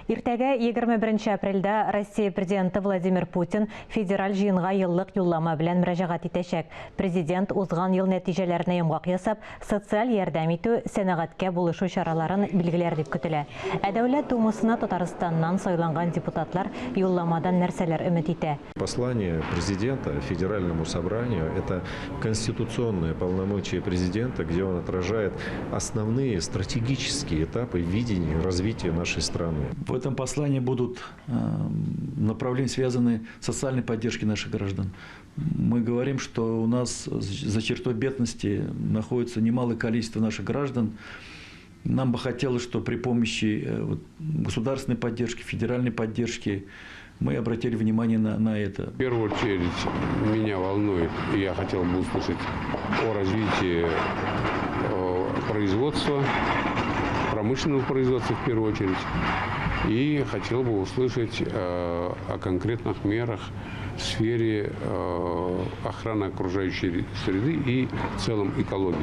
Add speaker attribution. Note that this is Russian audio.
Speaker 1: Иртәгә 21 апрельдә Россия президенты Владимир Путин федераль жиынга еллык юллама белән мөрәҗәгать итәчәк. Президент узган ел нәтиҗәләренә йомгак ясап, социаль ярдәм итү, сәнәгатькә булышу чараларын билгеләр дип көтелә. Ә Дәүләт Думасына Татарстаннан сайланган депутатлар юлламадан нәрсәләр өмет итә?
Speaker 2: Послание президента Федеральному собранию – это конституционное полномочия президента, где он отражает основные стратегические этапы видения развития нашей страны.
Speaker 3: В этом послании будут направления, связанные с социальной поддержкой наших граждан. Мы говорим, что у нас за чертой бедности находится немалое количество наших граждан. Нам бы хотелось, что при помощи государственной поддержки, федеральной поддержки мы обратили внимание на это.
Speaker 4: В первую очередь меня волнует, и я хотел бы услышать о развитии производства, промышленного производства в первую очередь. И хотел бы услышать о конкретных мерах в сфере охраны окружающей среды и в целом экологии.